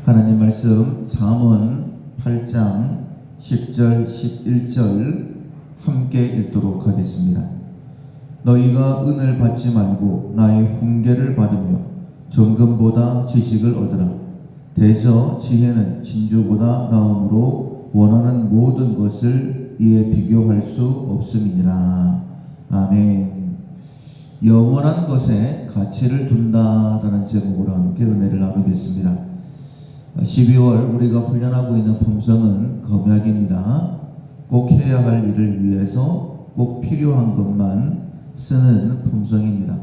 하나님 말씀 잠언 8장 10절 11절 함께 읽도록 하겠습니다. 너희가 은을 받지 말고 나의 훈계를 받으며 정금보다 지식을 얻으라. 대저 지혜는 진주보다 나음으로 원하는 모든 것을 이에 비교할 수 없음이니라. 아멘. 영원한 것에 가치를 둔다라는 제목으로 함께 은혜를 나누겠습니다. 12월 우리가 훈련하고 있는 품성은 검약입니다. 꼭 해야 할 일을 위해서 꼭 필요한 것만 쓰는 품성입니다.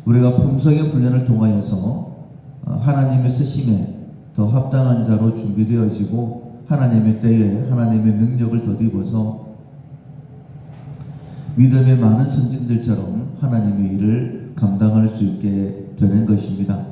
우리가 품성의 훈련을 통하여서 하나님의 쓰심에 더 합당한 자로 준비되어지고 하나님의 때에 하나님의 능력을 덧입어서 믿음의 많은 선진들처럼 하나님의 일을 감당할 수 있게 되는 것입니다.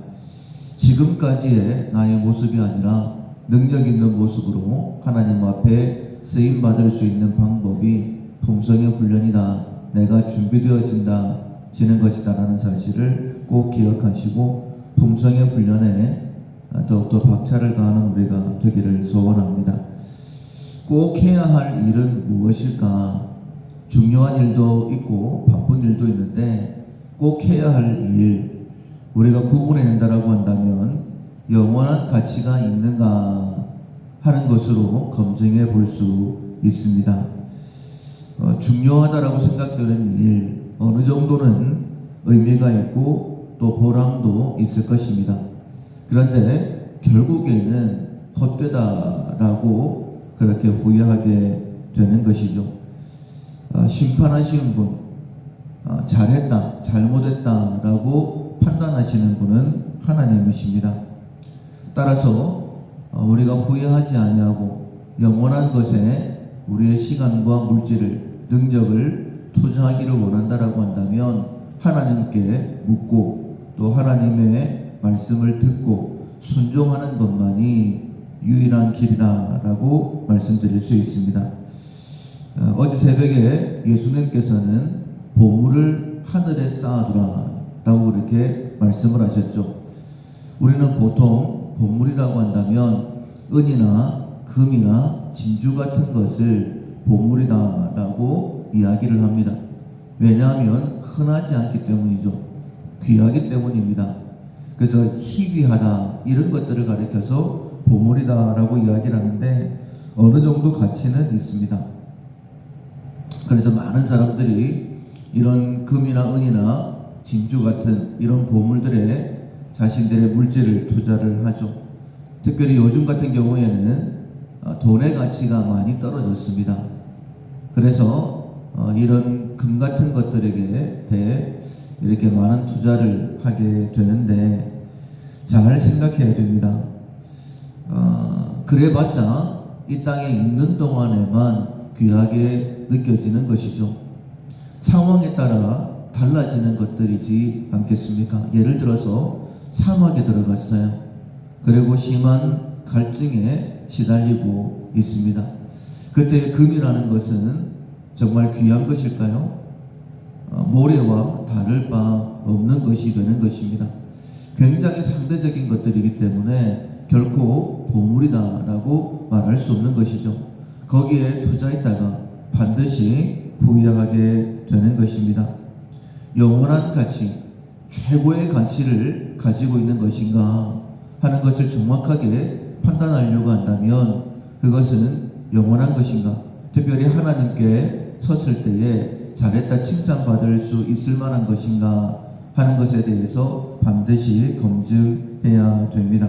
지금까지의 나의 모습이 아니라 능력 있는 모습으로 하나님 앞에 쓰임받을 수 있는 방법이 품성의 훈련이다. 내가 준비되어지는 것이다 라는 사실을 꼭 기억하시고 품성의 훈련에 더욱더 박차를 가하는 우리가 되기를 소원합니다. 꼭 해야 할 일은 무엇일까? 중요한 일도 있고 바쁜 일도 있는데 꼭 해야 할 일, 우리가 구분해낸다라고 한다면 영원한 가치가 있는가 하는 것으로 검증해 볼 수 있습니다. 중요하다라고 생각되는 일, 어느 정도는 의미가 있고 또 보람도 있을 것입니다. 그런데 결국에는 헛되다라고 그렇게 후회하게 되는 것이죠. 심판하시는 분, 잘했다, 잘못했다라고 판단하시는 분은 하나님이십니다. 따라서 우리가 후회하지 아니하고 영원한 것에 우리의 시간과 물질을, 능력을 투자하기를 원한다라고 한다면 하나님께 묻고 또 하나님의 말씀을 듣고 순종하는 것만이 유일한 길이다라고 말씀드릴 수 있습니다. 어제 새벽에 예수님께서는 보물을 하늘에 쌓아두라 라고 그렇게 말씀을 하셨죠. 우리는 보통 보물이라고 한다면 은이나 금이나 진주 같은 것을 보물이다 라고 이야기를 합니다. 왜냐하면 흔하지 않기 때문이죠. 귀하기 때문입니다. 그래서 희귀하다 이런 것들을 가리켜서 보물이다 라고 이야기를 하는데 어느 정도 가치는 있습니다. 그래서 많은 사람들이 이런 금이나 은이나 진주 같은 이런 보물들에 자신들의 물질을 투자를 하죠. 특별히 요즘 같은 경우에는 돈의 가치가 많이 떨어졌습니다. 그래서 이런 금 같은 것들에게 대해 이렇게 많은 투자를 하게 되는데 잘 생각해야 됩니다. 그래봤자 이 땅에 있는 동안에만 귀하게 느껴지는 것이죠. 상황에 따라 달라지는 것들이지 않겠습니까? 예를 들어서 사막에 들어갔어요. 그리고 심한 갈증에 시달리고 있습니다. 그때 금이라는 것은 정말 귀한 것일까요? 모래와 다를 바 없는 것이 되는 것입니다. 굉장히 상대적인 것들이기 때문에 결코 보물이다라고 말할 수 없는 것이죠. 거기에 투자했다가 반드시 후회하게 되는 것입니다. 영원한 가치, 최고의 가치를 가지고 있는 것인가 하는 것을 정확하게 판단하려고 한다면 그것은 영원한 것인가, 특별히 하나님께 섰을 때에 잘했다 칭찬받을 수 있을 만한 것인가 하는 것에 대해서 반드시 검증해야 됩니다.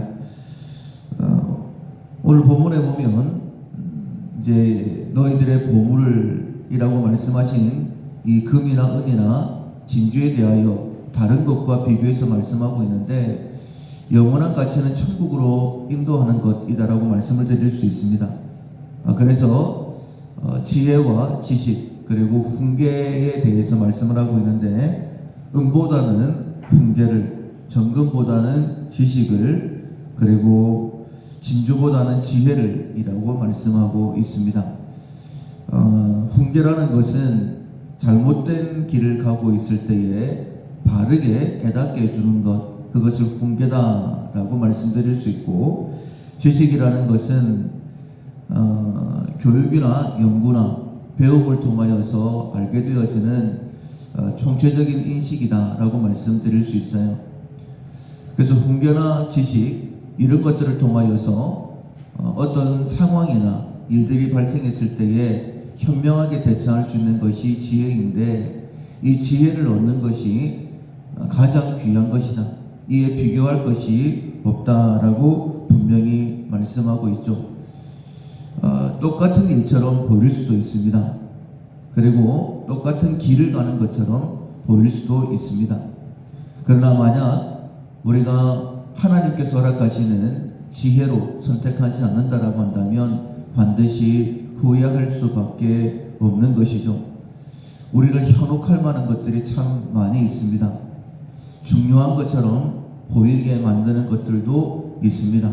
오늘 본문에 보면 이제 너희들의 보물이라고 말씀하신 이 금이나 은이나 진주에 대하여 다른 것과 비교해서 말씀하고 있는데 영원한 가치는 천국으로 인도하는 것이다라고 말씀을 드릴 수 있습니다. 그래서 지혜와 지식 그리고 훈계에 대해서 말씀을 하고 있는데 은보다는 훈계를, 정금보다는 지식을, 그리고 진주보다는 지혜를 이라고 말씀하고 있습니다. 훈계라는 것은 잘못된 길을 가고 있을 때에 바르게 깨닫게 해주는 것, 그것을 훈계다라고 말씀드릴 수 있고, 지식이라는 것은 교육이나 연구나 배움을 통하여서 알게 되어지는 총체적인 인식이다라고 말씀드릴 수 있어요. 그래서 훈계나 지식 이런 것들을 통하여서 어떤 상황이나 일들이 발생했을 때에 현명하게 대처할 수 있는 것이 지혜인데, 이 지혜를 얻는 것이 가장 귀한 것이다, 이에 비교할 것이 없다라고 분명히 말씀하고 있죠. 똑같은 일처럼 보일 수도 있습니다. 그리고 똑같은 길을 가는 것처럼 보일 수도 있습니다. 그러나 만약 우리가 하나님께서 허락하시는 지혜로 선택하지 않는다라고 한다면 반드시 후회할 수밖에 없는 것이죠. 우리를 현혹할 만한 것들이 참 많이 있습니다. 중요한 것처럼 보이게 만드는 것들도 있습니다.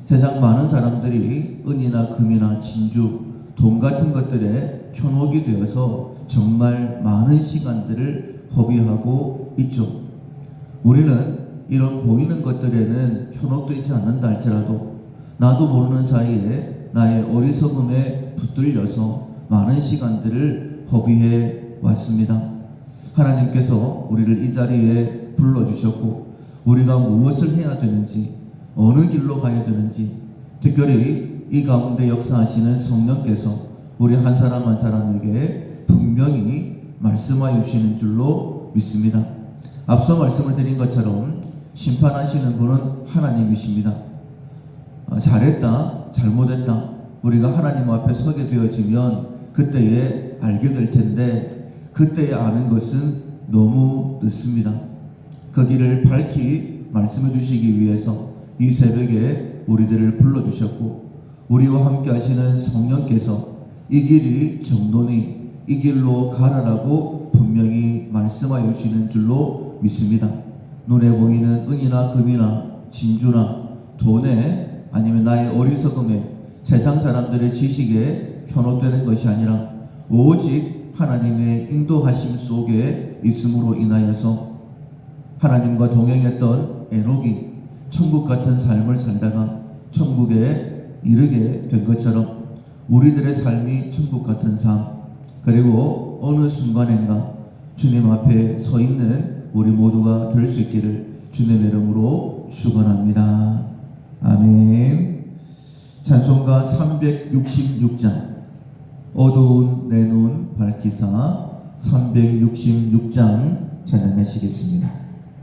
세상 많은 사람들이 은이나 금이나 진주, 돈 같은 것들에 현혹이 되어서 정말 많은 시간들을 허비하고 있죠. 우리는 이런 보이는 것들에는 현혹되지 않는다 할지라도 나도 모르는 사이에 나의 어리석음에 붙들려서 많은 시간들을 허비해 왔습니다. 하나님께서 우리를 이 자리에 불러주셨고, 우리가 무엇을 해야 되는지, 어느 길로 가야 되는지, 특별히 이 가운데 역사하시는 성령께서 우리 한 사람 한 사람에게 분명히 말씀하여 주시는 줄로 믿습니다. 앞서 말씀을 드린 것처럼 심판하시는 분은 하나님이십니다. 잘했다, 잘못했다, 우리가 하나님 앞에 서게 되어지면 그때에 알게 될 텐데, 그때에 아는 것은 너무 늦습니다. 그 길을 밝히 말씀해 주시기 위해서 이 새벽에 우리들을 불러주셨고, 우리와 함께 하시는 성령께서 이 길이 정도니 이 길로 가라라고 분명히 말씀하여 주시는 줄로 믿습니다. 눈에 보이는 은이나 금이나 진주나 돈에, 아니면 나의 어리석음에, 세상 사람들의 지식에 현혹되는 것이 아니라 오직 하나님의 인도하심 속에 있음으로 인하여서 하나님과 동행했던 에녹이 천국 같은 삶을 살다가 천국에 이르게 된 것처럼 우리들의 삶이 천국 같은 삶, 그리고 어느 순간인가 주님 앞에 서 있는 우리 모두가 될 수 있기를 주님의 이름으로 축원합니다. 아멘. 찬송가 366장, 어두운 내 눈 밝히사 366장 찬양하시겠습니다.